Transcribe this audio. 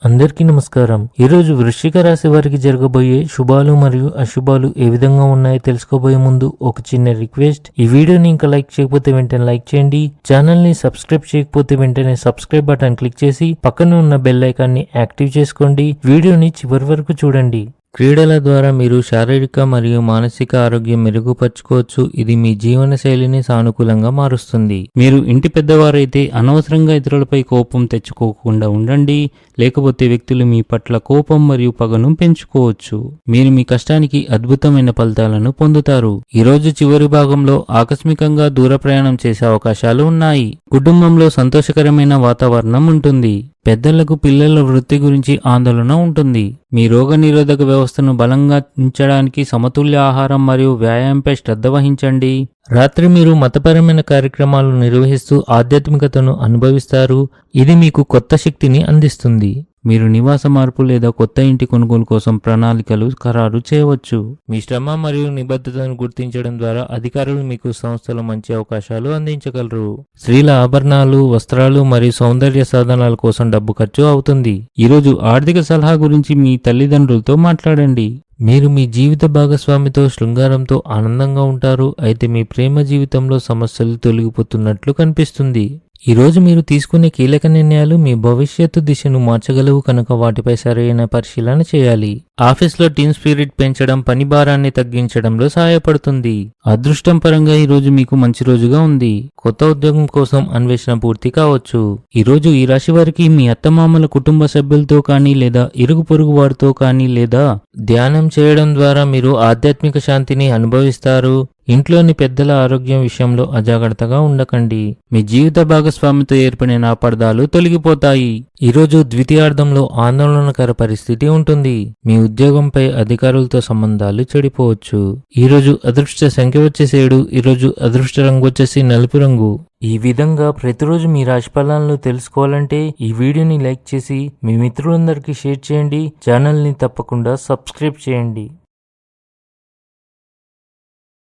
అందరికీ నమస్కారం. ఈరోజు వృశ్చిక రాశి వారికి జరగబోయే శుభాలు మరియు అశుభాలు ఏ విధంగా ఉన్నాయో తెలుసుకోబోయే ముందు ఒక చిన్న రిక్వెస్ట్. ఈ వీడియోని ఇంకా లైక్ చేయకపోతే వెంటనే లైక్ చేయండి. ఛానల్ ని సబ్స్క్రైబ్ చేయకపోతే వెంటనే సబ్స్క్రైబ్ బటన్ క్లిక్ చేసి పక్కన ఉన్న బెల్ ఐకాన్ ని యాక్టివ్ చేసుకోండి. వీడియోని చివరి వరకు చూడండి. క్రీడల ద్వారా మీరు శారీరక మరియు మానసిక ఆరోగ్యం మెరుగుపరచుకోవచ్చు. ఇది మీ జీవన శైలిని సానుకూలంగా మారుస్తుంది. మీరు ఇంటి పెద్దవారైతే అనవసరంగా ఇతరులపై కోపం తెచ్చుకోకుండా ఉండండి, లేకపోతే వ్యక్తులు మీ పట్ల కోపం మరియు పగను పెంచుకోవచ్చు. మీరు మీ కష్టానికి అద్భుతమైన ఫలితాలను పొందుతారు. ఈరోజు చివరి భాగంలో ఆకస్మికంగా దూర ప్రయాణం చేసే అవకాశాలు ఉన్నాయి. కుటుంబంలో సంతోషకరమైన వాతావరణం ఉంటుంది. పెద్దలకు పిల్లల వృత్తి గురించి ఆందోళన ఉంటుంది. మీ రోగనిరోధక వ్యవస్థను బలంగా ఉంచడానికి సమతుల్య ఆహారం మరియు వ్యాయామంపై శ్రద్ధ వహించండి. రాత్రి మీరు మతపరమైన కార్యక్రమాలు నిర్వహిస్తూ ఆధ్యాత్మికతను అనుభవిస్తారు. ఇది మీకు కొత్త శక్తిని అందిస్తుంది. మీరు నివాస మార్పు లేదా కొత్త ఇంటి కొనుగోలు కోసం ప్రణాళికలు ఖరారు చేయవచ్చు. మీ శ్రమ మరియు నిబద్ధతను గుర్తించడం ద్వారా అధికారులు మీకు సంస్థలో మంచి అవకాశాలు అందించగలరు. స్త్రీల ఆభరణాలు, వస్త్రాలు మరియు సౌందర్య సాధనాల కోసం డబ్బు ఖర్చు అవుతుంది. ఈరోజు ఆర్థిక సలహా గురించి మీ తల్లిదండ్రులతో మాట్లాడండి. మీరు మీ జీవిత భాగస్వామితో శృంగారంతో ఆనందంగా ఉంటారు. అయితే మీ ప్రేమ జీవితంలో సమస్యలు తొలగిపోతున్నట్లు కనిపిస్తుంది. ఈరోజు మీరు తీసుకునే కీలక నిర్ణయాలు మీ భవిష్యత్తు దిశను మార్చగలవు కనుక వాటిపై సరైన పరిశీలన చేయాలి. ఆఫీస్లో టీమ్ స్పిరిట్ పెంచడం పని భారాన్ని తగ్గించడంలో సహాయపడుతుంది. అదృష్టం పరంగా ఈరోజు మీకు మంచి రోజుగా ఉంది. కొత్త ఉద్యోగం కోసం అన్వేషణ పూర్తి కావచ్చు. ఈరోజు ఈ రాశి వారికి మీ అత్తమామల కుటుంబ సభ్యులతో కానీ లేదా ఇరుగు పొరుగు వారితో కానీ లేదా ధ్యానం చేయడం ద్వారా మీరు ఆధ్యాత్మిక శాంతిని అనుభవిస్తారు. ఇంట్లోని పెద్దల ఆరోగ్యం విషయంలో అజాగ్రత్తగా ఉండకండి. మీ జీవిత భాగస్వామితో ఏర్పడిన అపార్థాలు తొలగిపోతాయి. ఈరోజు ద్వితీయార్థంలో ఆందోళనకర పరిస్థితి ఉంటుంది. మీ ఉద్యోగంపై అధికారులతో సంబంధాలు చెడిపోవచ్చు. ఈరోజు అదృష్ట సంఖ్య వచ్చేసి 7. ఈరోజు అదృష్ట రంగు వచ్చేసి నలుపు రంగు. ఈ విధంగా ప్రతిరోజు మీ రాశి ఫలాలను తెలుసుకోవాలంటే ఈ వీడియోని లైక్ చేసి మీ మిత్రులందరికీ షేర్ చేయండి. ఛానల్ని తప్పకుండా సబ్స్క్రైబ్ చేయండి.